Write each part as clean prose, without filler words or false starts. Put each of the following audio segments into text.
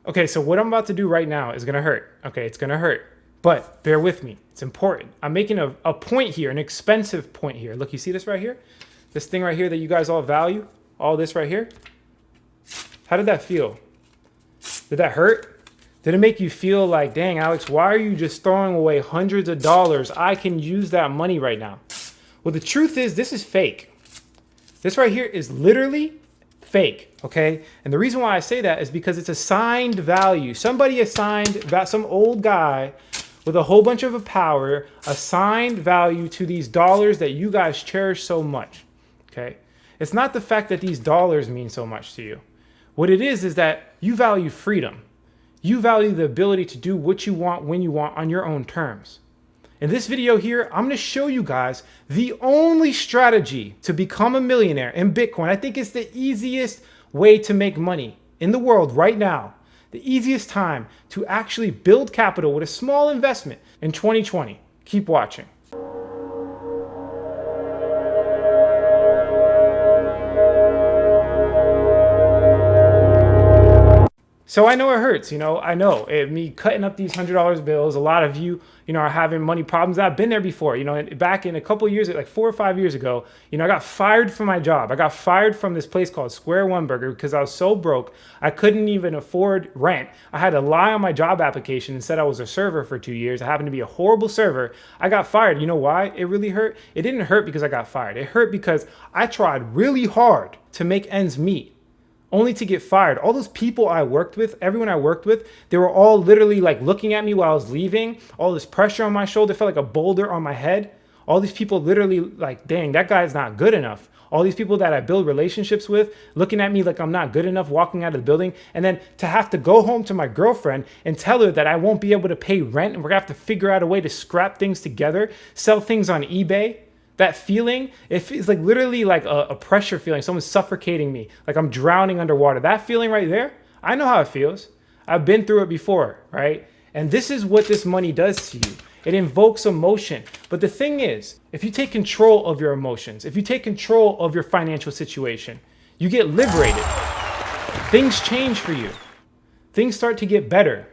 Okay, so what I'm about to do right now is gonna hurt. Okay, it's gonna hurt, but bear with me. It's important. I'm making a point here, an expensive point here. Look, you see this right here? This thing right here that you guys all value? All this right here? How did that feel? Did that hurt? Did it make you feel like, dang, Alex, why are you just throwing away hundreds of dollars? I can use that money right now. Well, the truth is, this is fake. This right here is literally fake, okay? And the reason why I say that is because it's assigned value. Somebody assigned, some old guy with a whole bunch of power assigned value to these dollars that you guys cherish so much, okay? It's not the fact that these dollars mean so much to you. What it is that you value freedom. You value the ability to do what you want when you want on your own terms. In this video here, I'm going to show you guys the only strategy to become a millionaire in Bitcoin. I think it's the easiest way to make money in the world right now. The easiest time to actually build capital with a small investment in 2020. Keep watching. So I know it hurts, I know me cutting up these $100 bills. A lot of you, are having money problems. I've been there before, back in a couple of years, like 4 or 5 years ago, I got fired from my job. I got fired from this place called Square One Burger because I was so broke. I couldn't even afford rent. I had to lie on my job application and said I was a server for 2 years. I happened to be a horrible server. I got fired. You know why it really hurt? It didn't hurt because I got fired. It hurt because I tried really hard to make ends meet, only to get fired. All those people I worked with, everyone I worked with, they were all literally like looking at me while I was leaving. All this pressure on my shoulder felt like a boulder on my head. All these people literally like, dang, that guy's not good enough. All these people that I build relationships with, looking at me like I'm not good enough, walking out of the building. And then to have to go home to my girlfriend and tell her that I won't be able to pay rent and we're gonna have to figure out a way to scrap things together, sell things on eBay. That feeling, it's like literally like a pressure feeling. Someone's suffocating me, like I'm drowning underwater. That feeling right there, I know how it feels. I've been through it before, right? And this is what this money does to you. It invokes emotion. But the thing is, if you take control of your emotions, if you take control of your financial situation, you get liberated. Things change for you. Things start to get better.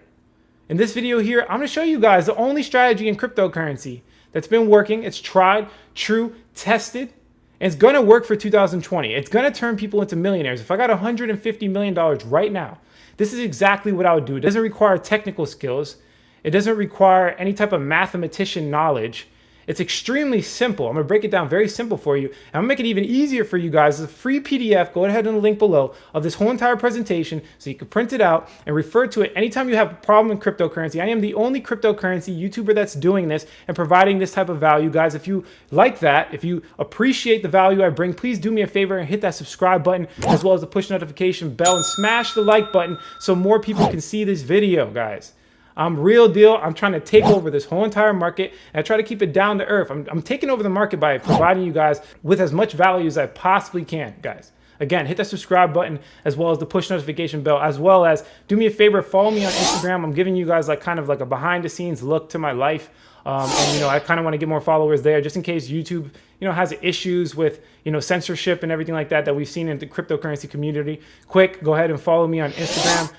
In this video here, I'm gonna show you guys the only strategy in cryptocurrency that's been working. It's tried, true, tested, and it's gonna work for 2020. It's gonna turn people into millionaires. If I got $150 million right now, this is exactly what I would do. It doesn't require technical skills. It doesn't require any type of mathematician knowledge. It's extremely simple. I'm gonna break it down very simple for you. And I'm gonna make it even easier for you guys. It's a free PDF, go ahead and the link below, of this whole entire presentation so you can print it out and refer to it anytime you have a problem in cryptocurrency. I am the only cryptocurrency YouTuber that's doing this and providing this type of value. Guys, if you like that, if you appreciate the value I bring, please do me a favor and hit that subscribe button as well as the push notification bell and smash the like button so more people can see this video, guys. I'm real deal. I'm trying to take over this whole entire market, and I try to keep it down to earth. I'm taking over the market by providing you guys with as much value as I possibly can, guys. Again, hit that subscribe button as well as the push notification bell, as well as do me a favor, follow me on Instagram. I'm giving you guys like kind of like a behind the scenes look to my life. And I kind of want to get more followers there just in case YouTube, has issues with, censorship and everything like that we've seen in the cryptocurrency community. Quick, go ahead and follow me on Instagram.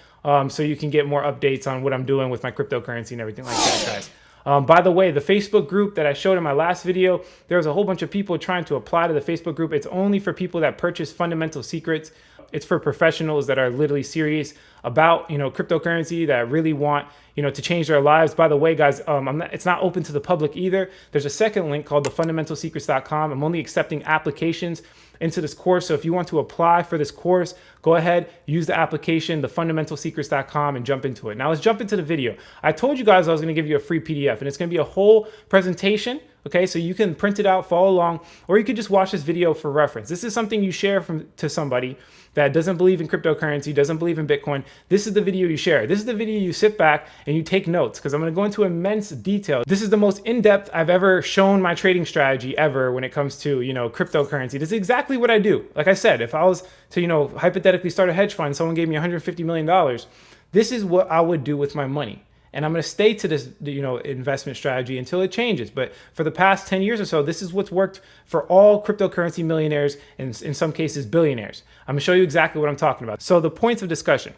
So you can get more updates on what I'm doing with my cryptocurrency and everything like that, guys. By the way, the Facebook group that I showed in my last video, there's a whole bunch of people trying to apply to the Facebook group. It's only for people that purchase fundamental secrets. It's for professionals that are literally serious about, cryptocurrency, that really want, to change their lives. By the way, guys, it's not open to the public either. There's a second link called thefundamentalsecrets.com. I'm only accepting applications into this course. So if you want to apply for this course, go ahead, use the application, thefundamentalsecrets.com, and jump into it. Now let's jump into the video. I told you guys I was going to give you a free PDF, and it's going to be a whole presentation. Okay, so you can print it out, follow along, or you could just watch this video for reference. This is something you share to somebody that doesn't believe in cryptocurrency, doesn't believe in Bitcoin. This is the video you share. This is the video you sit back and you take notes, because I'm going to go into immense detail. This is the most in-depth I've ever shown my trading strategy ever when it comes to, cryptocurrency. This is exactly what I do. Like I said, if I was to, hypothetically start a hedge fund, someone gave me $150 million, this is what I would do with my money. And I'm going to stay to this, investment strategy until it changes. But for the past 10 years or so, this is what's worked for all cryptocurrency millionaires and in some cases billionaires. I'm going to show you exactly what I'm talking about. So the points of discussion.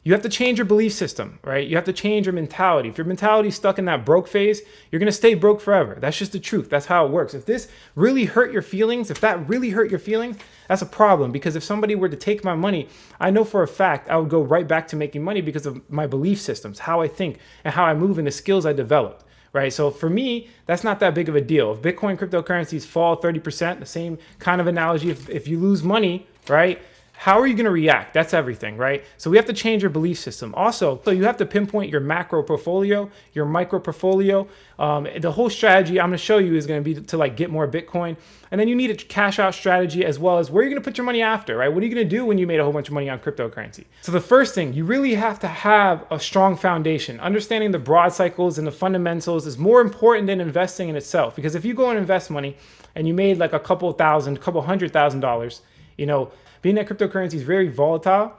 You have to change your belief system, right? You have to change your mentality. If your mentality is stuck in that broke phase, you're going to stay broke forever. That's just the truth. That's how it works. If this really hurt your feelings, if that really hurt your feelings, that's a problem. Because if somebody were to take my money, I know for a fact I would go right back to making money because of my belief systems, how I think and how I move and the skills I developed, right? So for me, that's not that big of a deal. If Bitcoin cryptocurrencies fall 30%, the same kind of analogy, if you lose money, right? How are you going to react? That's everything, right? So we have to change your belief system. Also, so you have to pinpoint your macro portfolio, your micro portfolio. The whole strategy I'm going to show you is going to be to like get more Bitcoin. And then you need a cash out strategy as well as where you're going to put your money after, right? What are you going to do when you made a whole bunch of money on cryptocurrency? So the first thing, you really have to have a strong foundation. Understanding the broad cycles and the fundamentals is more important than investing in itself. Because if you go and invest money and you made like a couple $100,000, you know, being that cryptocurrency is very volatile,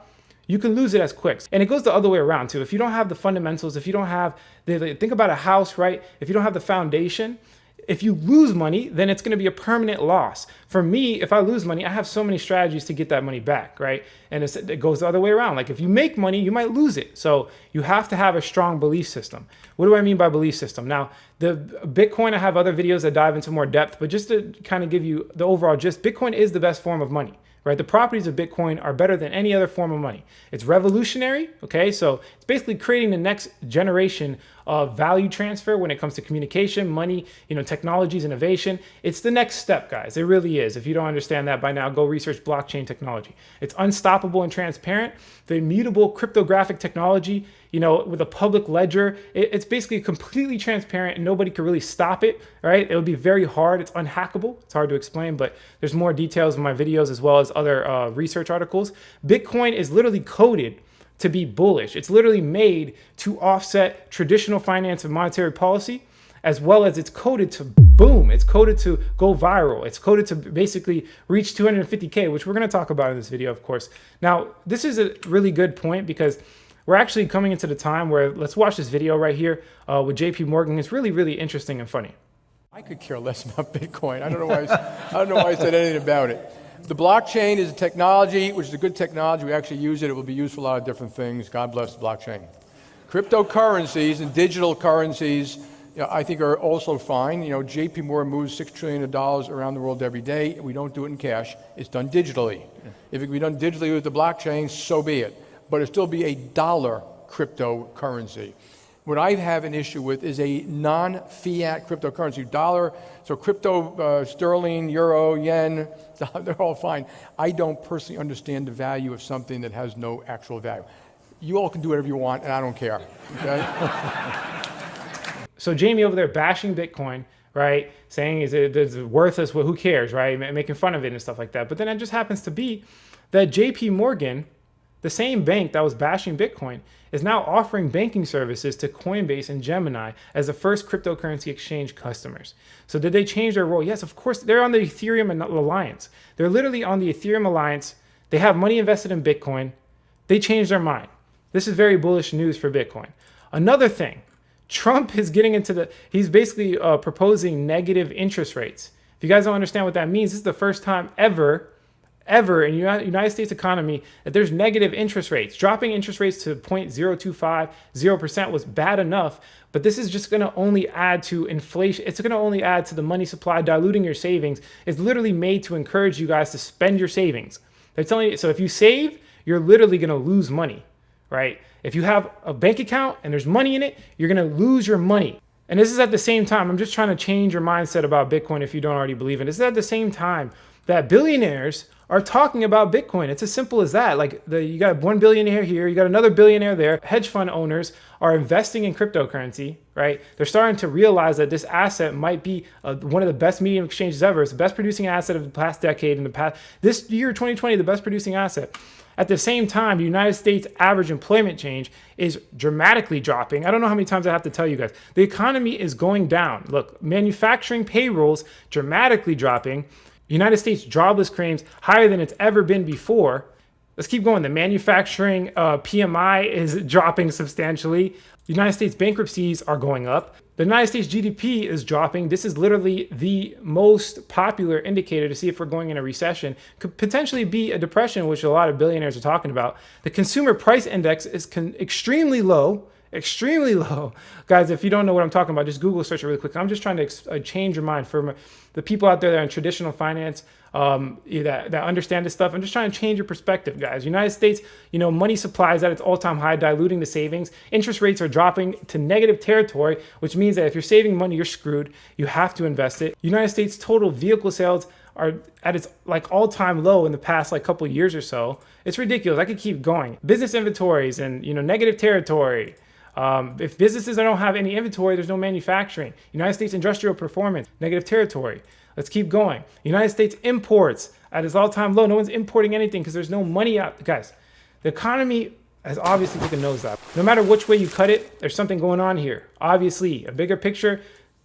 you can lose it as quick. And it goes the other way around too. If you don't have the fundamentals, if you don't have think about a house, right? If you don't have the foundation, if you lose money, then it's going to be a permanent loss. For me, if I lose money, I have so many strategies to get that money back, right? And it goes the other way around. Like if you make money, you might lose it. So you have to have a strong belief system. What do I mean by belief system? Now, the Bitcoin, I have other videos that dive into more depth, but just to kind of give you the overall gist, Bitcoin is the best form of money. Right? The properties of Bitcoin are better than any other form of money. It's revolutionary, okay? So it's basically creating the next generation of value transfer when it comes to communication, money, technologies, innovation. It's the next step, guys. It really is. If you don't understand that by now, go research blockchain technology. It's unstoppable and transparent. The immutable cryptographic technology, with a public ledger, it's basically completely transparent and nobody can really stop it, right? It would be very hard. It's unhackable. It's hard to explain, but there's more details in my videos as well as other research articles. Bitcoin is literally coded to be bullish. It's literally made to offset traditional finance and monetary policy, as well as it's coded to boom. It's coded to go viral. It's coded to basically reach 250K, which we're going to talk about in this video, of course. Now, this is a really good point because we're actually coming into the time where let's watch this video right here with JP Morgan. It's really, really interesting and funny. I could care less about Bitcoin. I don't know why I said anything about it. The blockchain is a technology, which is a good technology. We actually use it. It will be used for a lot of different things. God bless the blockchain. Cryptocurrencies and digital currencies, I think are also fine. JP Morgan moves $6 trillion around the world every day. We don't do it in cash. It's done digitally. If it can be done digitally with the blockchain, so be it. But it'll still be a dollar cryptocurrency. What I have an issue with is a non-fiat cryptocurrency. Dollar, so crypto, sterling, euro, yen, they're all fine. I don't personally understand the value of something that has no actual value. You all can do whatever you want, and I don't care. Okay? So Jamie over there bashing Bitcoin, right? Saying it's worthless, well, who cares, right? Making fun of it and stuff like that. But then it just happens to be that JP Morgan, the same bank that was bashing Bitcoin, is now offering banking services to Coinbase and Gemini as the first cryptocurrency exchange customers. So did they change their role? Yes, of course. They're on the Ethereum Alliance. They're literally on the Ethereum Alliance. They have money invested in Bitcoin. They changed their mind. This is very bullish news for Bitcoin. Another thing, Trump is getting into he's basically proposing negative interest rates. If you guys don't understand what that means, this is the first time ever in the United States economy that there's negative interest rates. Dropping interest rates to 0.025, 0% was bad enough, but this is just going to only add to inflation. It's going to only add to the money supply, diluting your savings. It's literally made to encourage you guys to spend your savings. They're telling you, so if you save, you're literally going to lose money, right? If you have a bank account and there's money in it, you're going to lose your money. And this is at the same time, I'm just trying to change your mindset about Bitcoin if you don't already believe in it. This is at the same time that billionaires are talking about Bitcoin. It's as simple as that. Like you got one billionaire here, you got another billionaire there. Hedge fund owners are investing in cryptocurrency, right? They're starting to realize that this asset might be one of the best medium exchanges ever. It's the best producing asset of the past decade. This year, 2020, the best producing asset. At the same time, the United States average employment change is dramatically dropping. I don't know how many times I have to tell you guys. The economy is going down. Look, manufacturing payrolls dramatically dropping. United States jobless claims higher than it's ever been before. Let's keep going. The manufacturing PMI is dropping substantially. United States bankruptcies are going up. The United States GDP is dropping. This is literally the most popular indicator to see if we're going in a recession. Could potentially be a depression, which a lot of billionaires are talking about. The consumer price index is extremely low. Extremely low. Guys, if you don't know what I'm talking about, just Google search it really quick. I'm just trying to change your mind for the people out there that are in traditional finance, that understand this stuff. I'm just trying to change your perspective, guys. United States, money supply is at its all-time high, diluting the savings. Interest rates are dropping to negative territory, which means that if you're saving money, you're screwed. You have to invest it. United States total vehicle sales are at its all-time low in the past couple of years or so. It's ridiculous. I could keep going. Business inventories and negative territory. If businesses don't have any inventory, there's no manufacturing. United States industrial performance, negative territory. Let's keep going. United States imports at its all-time low. No one's importing anything because there's no money out. Guys, the economy has obviously taken a nosedive. No matter which way you cut it, there's something going on here. Obviously, a bigger picture,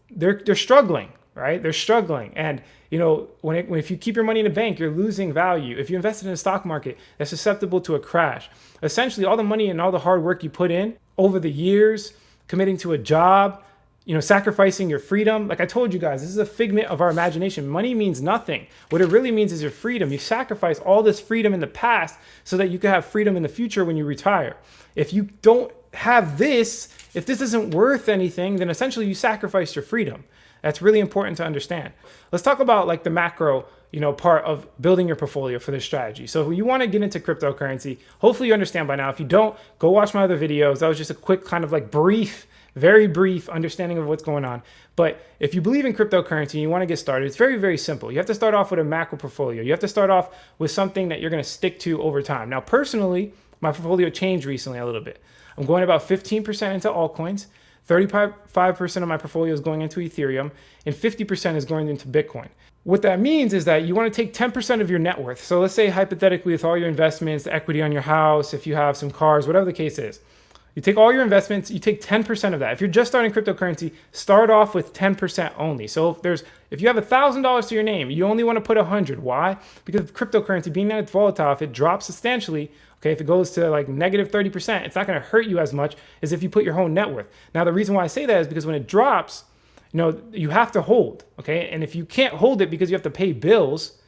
they're struggling, right? They're struggling. And if you keep your money in a bank, you're losing value. If you invested in the stock market, that's susceptible to a crash. Essentially, all the money and all the hard work you put in over the years, committing to a job, sacrificing your freedom. Like I told you guys, this is a figment of our imagination. Money means nothing. What it really means is your freedom. You sacrifice all this freedom in the past so that you can have freedom in the future when you retire. If you don't have this, if this isn't worth anything, then essentially you sacrifice your freedom. That's really important to understand. Let's talk about the macro, part of building your portfolio for this strategy. So if you want to get into cryptocurrency, hopefully you understand by now. If you don't, go watch my other videos. That was just a quick kind of brief, very brief understanding of what's going on. But if you believe in cryptocurrency and you want to get started, it's very, very simple. You have to start off with a macro portfolio. You have to start off with something that you're going to stick to over time. Now, personally, my portfolio changed recently a little bit. I'm going about 15% into altcoins. 35% of my portfolio is going into Ethereum, and 50% is going into Bitcoin. What that means is that you want to take 10% of your net worth. So let's say hypothetically with all your investments, the equity on your house, if you have some cars, whatever the case is, you take all your investments, you take 10% of that. If you're just starting cryptocurrency, start off with 10% only. So if you have $1,000 to your name, you only want to put 100. Why? Because cryptocurrency, being that it's volatile, if it drops substantially, okay, if it goes to negative 30%, it's not going to hurt you as much as if you put your whole net worth. Now, the reason why I say that is because when it drops, you have to hold, okay? And if you can't hold it because you have to pay bills,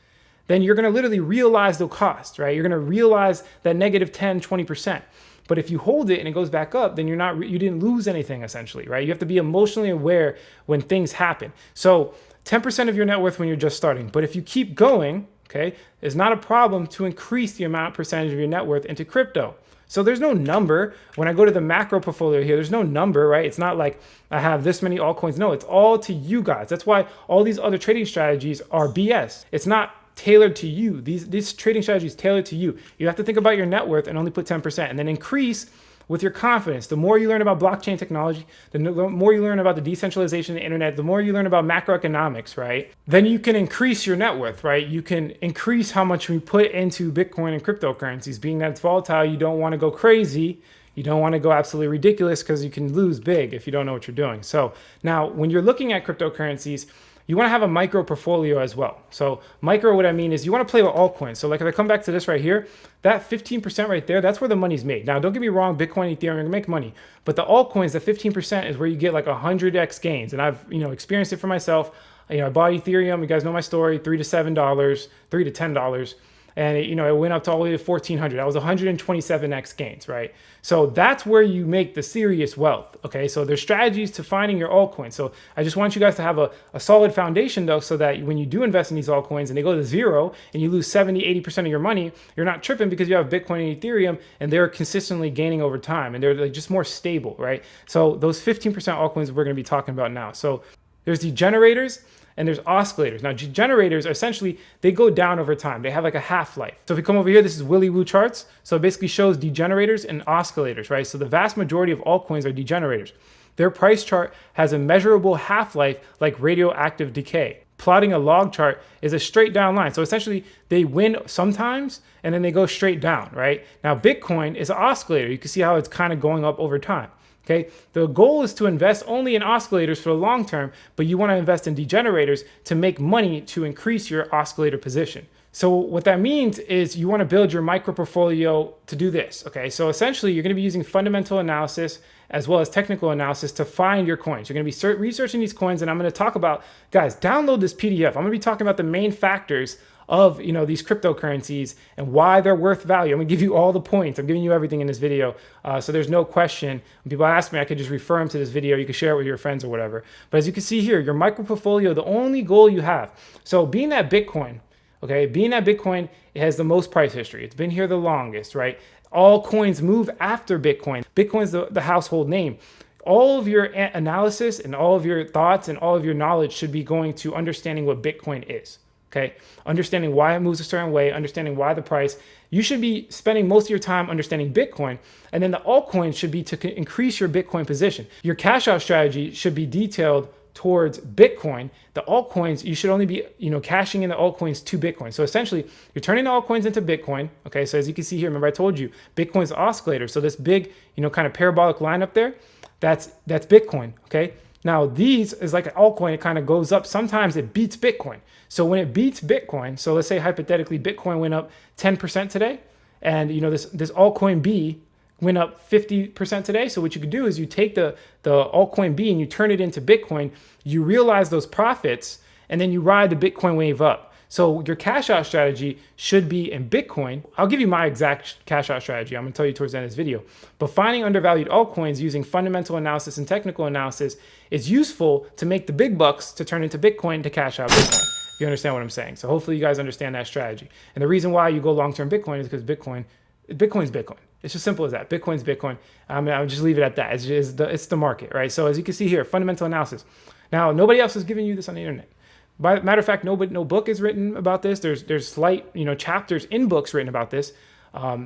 then you're going to literally realize the cost, right? You're going to realize that negative 10, 20%. But if you hold it and it goes back up, then you didn't lose anything essentially, right? You have to be emotionally aware when things happen. So 10% of your net worth when you're just starting. But if you keep going, okay, it's not a problem to increase the percentage of your net worth into crypto. So there's no number. When I go to the macro portfolio here, there's no number, right? It's not like I have this many altcoins. No, it's all to you guys. That's why all these other trading strategies are BS. It's not tailored to you. These trading strategies tailored to you. You have to think about your net worth and only put 10% and then increase with your confidence. The more you learn about blockchain technology, the more you learn about the decentralization of the internet, the more you learn about macroeconomics, right? Then you can increase your net worth, right? You can increase how much we put into Bitcoin and cryptocurrencies. Being that it's volatile, you don't want to go crazy. You don't want to go absolutely ridiculous because you can lose big if you don't know what you're doing. So now when you're looking at cryptocurrencies, you want to have a micro portfolio as well. So micro, what I mean is you want to play with altcoins. So if I come back to this right here, that 15% right there, that's where the money's made. Now, don't get me wrong, Bitcoin, Ethereum, you're gonna make money. But the altcoins, the 15% is where you get 100x gains. And I've experienced it for myself. I bought Ethereum, you guys know my story, $3 to $7, $3 to $10. And it went up to all the way to 1,400. That was 127x gains, right? So that's where you make the serious wealth, okay? So there's strategies to finding your altcoins. So I just want you guys to have a solid foundation though, so that when you do invest in these altcoins and they go to zero and you lose 70, 80% of your money, you're not tripping because you have Bitcoin and Ethereum and they're consistently gaining over time and they're just more stable, right? So those 15% altcoins we're gonna be talking about now. So there's the generators and there's oscillators. Now, generators, essentially, they go down over time. They have a half-life. So if we come over here, this is Willy Woo charts. So it basically shows degenerators and oscillators, right? So the vast majority of altcoins are degenerators. Their price chart has a measurable half-life like radioactive decay. Plotting a log chart is a straight down line. So essentially, they win sometimes, and then they go straight down, right? Now, Bitcoin is an oscillator. You can see how it's kind of going up over time. Okay, the goal is to invest only in oscillators for the long term, but you want to invest in degenerators to make money to increase your oscillator position. So what that means is you want to build your micro portfolio to do this. Okay, so essentially you're going to be using fundamental analysis as well as technical analysis to find your coins. You're going to be researching these coins, and I'm going to talk about, guys, download this PDF. I'm going to be talking about the main factors of these cryptocurrencies and why they're worth value. I'm going to give you all the points. I'm giving you everything in this video, so there's no question. When people ask me, I could just refer them to this video. You can share it with your friends or whatever. But as you can see here, your micro portfolio, the only goal you have. So being that Bitcoin. Okay, being that Bitcoin, it has the most price history. It's been here the longest, right? All coins move after Bitcoin. Bitcoin's the household name. All of your analysis and all of your thoughts and all of your knowledge should be going to understanding what Bitcoin is, okay? Understanding why it moves a certain way, understanding why the price. You should be spending most of your time understanding Bitcoin, and then the altcoins should be to increase your Bitcoin position. Your cash out strategy should be detailed towards Bitcoin. The altcoins, you should only be, cashing in the altcoins to Bitcoin. So essentially, you're turning the altcoins into Bitcoin. Okay, so as you can see here, remember I told you, Bitcoin's the oscillator. So this big, kind of parabolic line up there, that's Bitcoin. Okay. Now these is like an altcoin. It kind of goes up. Sometimes it beats Bitcoin. So when it beats Bitcoin, so let's say hypothetically Bitcoin went up 10% today, and this altcoin B went up 50% today. So what you could do is you take the altcoin B and you turn it into Bitcoin, you realize those profits, and then you ride the Bitcoin wave up. So your cash out strategy should be in Bitcoin. I'll give you my exact cash out strategy. I'm gonna tell you towards the end of this video. But finding undervalued altcoins using fundamental analysis and technical analysis is useful to make the big bucks to turn into Bitcoin to cash out Bitcoin. If you understand what I'm saying. So hopefully you guys understand that strategy. And the reason why you go long-term Bitcoin is because Bitcoin's Bitcoin. It's just simple as that. Bitcoin's Bitcoin. I'll just leave it at that. It's the market, right? So as you can see here, fundamental analysis. Now, nobody else is giving you this on the internet. Matter of fact, no book is written about this. There's slight, chapters in books written about this.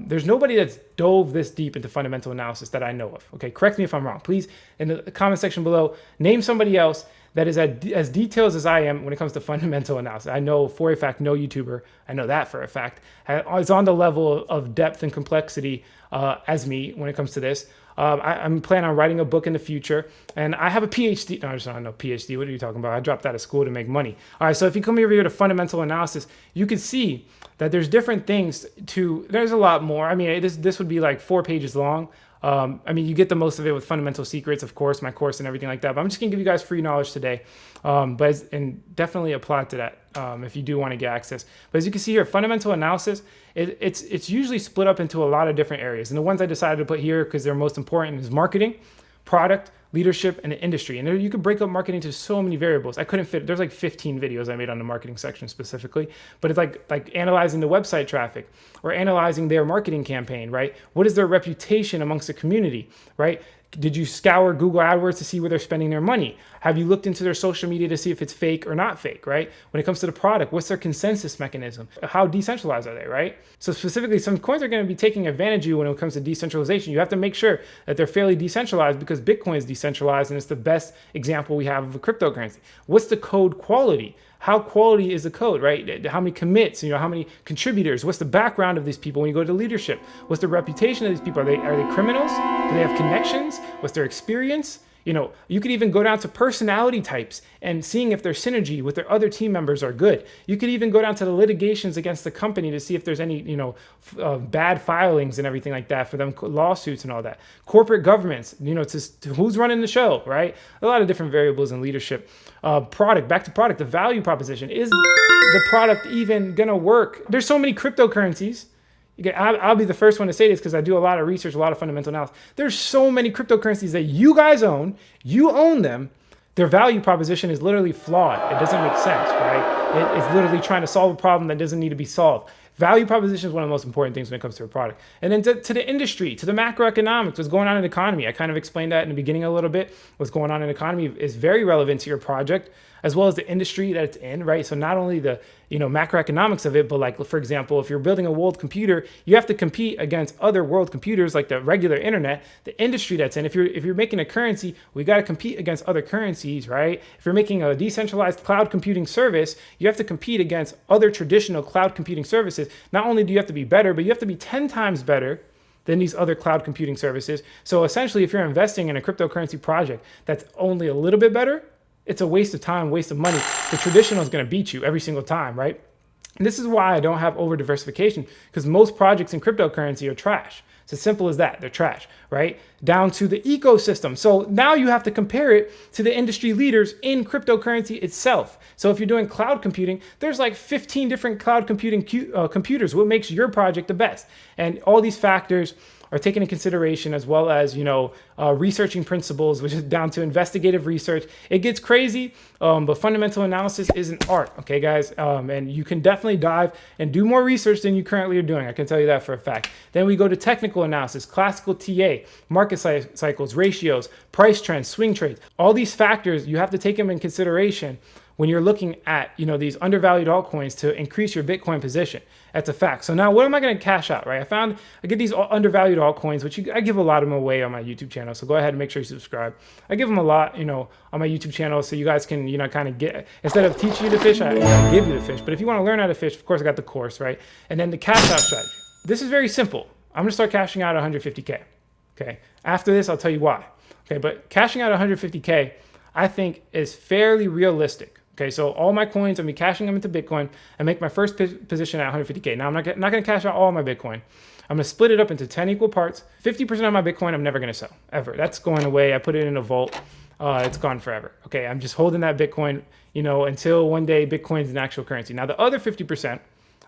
There's nobody that's dove this deep into fundamental analysis that I know of. Okay, correct me if I'm wrong. Please, in the comment section below, name somebody else that is as detailed as I am when it comes to fundamental analysis. I know for a fact no YouTuber, I know that for a fact, is on the level of depth and complexity as me when it comes to this. I'm planning on writing a book in the future, and I have a PhD. No, I just don't know PhD. What are you talking about? I dropped out of school to make money. All right, so if you come over here to fundamental analysis, you can see that there's different things there's a lot more. I mean, this would be like 4 pages long. You get the most of it with Fundamental Secrets, of course, my course and everything like that. But I'm just gonna give you guys free knowledge today, and definitely apply to that if you do want to get access. But as you can see here, fundamental analysis, it's usually split up into a lot of different areas. And the ones I decided to put here because they're most important is marketing, product, leadership, and the industry. And you could break up marketing to so many variables. I couldn't fit. There's like 15 videos I made on the marketing section specifically, but it's like analyzing the website traffic or analyzing their marketing campaign, right? What is their reputation amongst the community, right? Did you scour Google AdWords to see where they're spending their money? Have you looked into their social media to see if it's fake or not fake, right? When it comes to the product, what's their consensus mechanism? How decentralized are they, right? So specifically, some coins are going to be taking advantage of you when it comes to decentralization. You have to make sure that they're fairly decentralized because Bitcoin is decentralized and it's the best example we have of a cryptocurrency. What's the code quality? How quality is the code, right? How many commits, how many contributors? What's the background of these people when you go to leadership? What's the reputation of these people? Are they criminals? Do they have connections? What's their experience? You could even go down to personality types and seeing if their synergy with their other team members are good. You could even go down to the litigations against the company to see if there's any, bad filings and everything like that for them, lawsuits and all that. Corporate governments, to who's running the show, right? A lot of different variables in leadership. Product, back to product, the value proposition. Is the product even gonna work? There's so many cryptocurrencies. I'll be the first one to say this because I do a lot of research, a lot of fundamental analysis. There's so many cryptocurrencies that you guys own. You own them. Their value proposition is literally flawed. It doesn't make sense, right? It's literally trying to solve a problem that doesn't need to be solved. Value proposition is one of the most important things when it comes to a product. And then to the industry, to the macroeconomics, what's going on in the economy. I kind of explained that in the beginning a little bit. What's going on in the economy is very relevant to your project, as well as the industry that it's in, right? So not only the macroeconomics of it, but like, for example, if you're building a world computer, you have to compete against other world computers like the regular internet, the industry that's in. If you're making a currency, we got to compete against other currencies, right? If you're making a decentralized cloud computing service, you have to compete against other traditional cloud computing services. Not only do you have to be better, but you have to be 10 times better than these other cloud computing services. So essentially, if you're investing in a cryptocurrency project that's only a little bit better, it's a waste of time, waste of money. The traditional is going to beat you every single time, right? And this is why I don't have over diversification, because most projects in cryptocurrency are trash. It's as simple as that. They're trash, right? Down to the ecosystem. So now you have to compare it to the industry leaders in cryptocurrency itself. So if you're doing cloud computing, there's like 15 different cloud computing computers. What makes your project the best? And all these factors are taken into consideration, as well as, researching principles, which is down to investigative research. It gets crazy, but fundamental analysis is an art, okay, guys? And you can definitely dive and do more research than you currently are doing. I can tell you that for a fact. Then we go to technical analysis, classical TA, market cycles, ratios, price trends, swing trades. All these factors, you have to take them in consideration when you're looking at, these undervalued altcoins to increase your Bitcoin position. That's a fact. So now what am I going to cash out, right? I get these undervalued altcoins, which I give a lot of them away on my YouTube channel. So go ahead and make sure you subscribe. I give them a lot, on my YouTube channel, so you guys can, kind of get, instead of teaching you to fish, I give you the fish. But if you want to learn how to fish, of course, I got the course, right? And then the cash out strategy. This is very simple. I'm going to start cashing out 150K. Okay. After this, I'll tell you why. Okay. But cashing out 150K, I think is fairly realistic. Okay, so all my coins, I'm gonna be cashing them into Bitcoin and make my first position at 150K. Now, I'm not gonna cash out all my Bitcoin. I'm gonna split it up into 10 equal parts. 50% of my Bitcoin, I'm never gonna sell, ever. That's going away. I put it in a vault. It's gone forever. Okay, I'm just holding that Bitcoin, until one day Bitcoin is an actual currency. Now, the other 50%,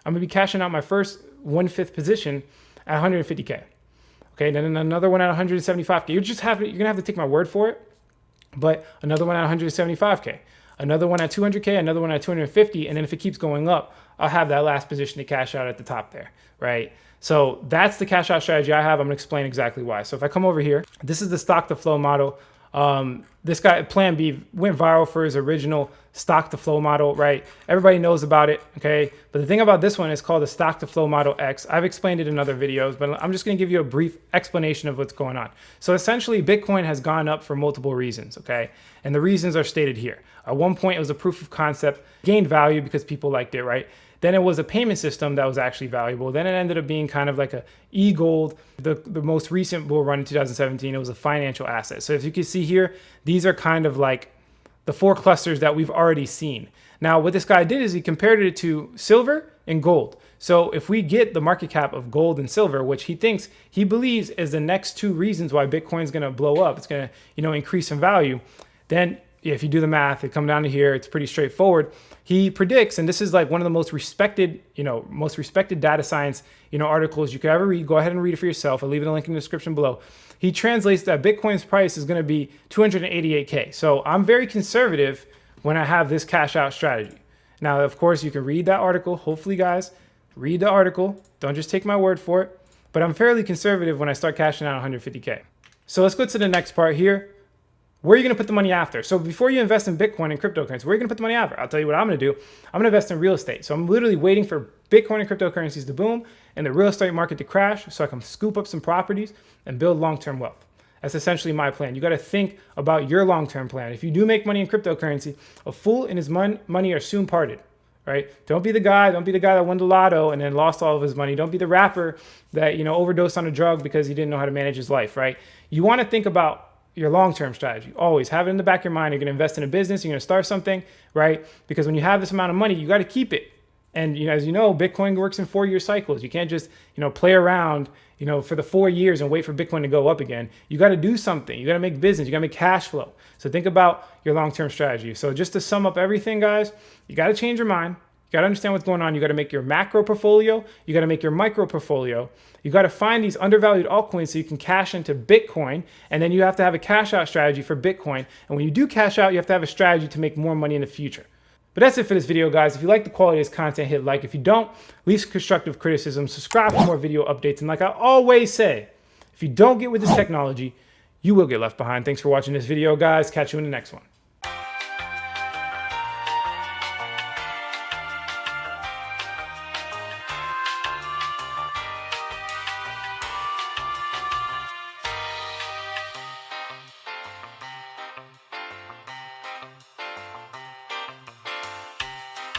I'm gonna be cashing out my first 1/5 position at 150K. Okay, then another one at 175K. You're gonna have to take my word for it, but another one at 175K. Another one at 200K, another one at 250, and then if it keeps going up, I'll have that last position to cash out at the top there, right? So that's the cash out strategy I have. I'm gonna explain exactly why. So if I come over here, this is the stock to flow model. This guy, Plan B, went viral for his original stock to flow model, right? Everybody knows about it, okay? But the thing about this one is called the stock to flow model X. I've explained it in other videos, but I'm just gonna give you a brief explanation of what's going on. So essentially, Bitcoin has gone up for multiple reasons, okay? And the reasons are stated here. At one point, it was a proof of concept, gained value because people liked it, right? Then it was a payment system that was actually valuable. Then it ended up being kind of like a e-gold. The most recent bull run in 2017, it was a financial asset. So if you can see here, these are kind of like the 4 clusters that we've already seen. Now, what this guy did is he compared it to silver and gold. So if we get the market cap of gold and silver, which he believes is the next 2 reasons why Bitcoin is going to blow up, it's going to, increase in value, then if you do the math, it comes down to here, it's pretty straightforward. He predicts, and this is like one of the most respected data science, articles you could ever read. Go ahead and read it for yourself. I'll leave a link in the description below. He translates that Bitcoin's price is going to be 288K. So I'm very conservative when I have this cash out strategy. Now, of course, you can read that article. Hopefully, guys, read the article. Don't just take my word for it. But I'm fairly conservative when I start cashing out 150K. So let's go to the next part here. Where are you going to put the money after? So before you invest in Bitcoin and cryptocurrency, where are you going to put the money after? I'll tell you what I'm going to do. I'm going to invest in real estate. So I'm literally waiting for Bitcoin and cryptocurrencies to boom and the real estate market to crash so I can scoop up some properties and build long-term wealth. That's essentially my plan. You got to think about your long-term plan. If you do make money in cryptocurrency, a fool and his money are soon parted, right? Don't be the guy that won the lotto and then lost all of his money. Don't be the rapper that, overdosed on a drug because he didn't know how to manage his life, right? You want to think about your long-term strategy. Always have it in the back of your mind. You're going to invest in a business. You're going to start something, right? Because when you have this amount of money, you got to keep it. And as you know, Bitcoin works in 4-year cycles. You can't just play around for the 4 years and wait for Bitcoin to go up again. You got to do something. You got to make business. You got to make cash flow. So think about your long-term strategy. So just to sum up everything, guys, you got to change your mind. You got to understand what's going on. You got to make your macro portfolio. You got to make your micro portfolio. You got to find these undervalued altcoins so you can cash into Bitcoin. And then you have to have a cash out strategy for Bitcoin. And when you do cash out, you have to have a strategy to make more money in the future. But that's it for this video, guys. If you like the quality of this content, hit like. If you don't, leave some constructive criticism. Subscribe for more video updates. And like I always say, if you don't get with this technology, you will get left behind. Thanks for watching this video, guys. Catch you in the next one.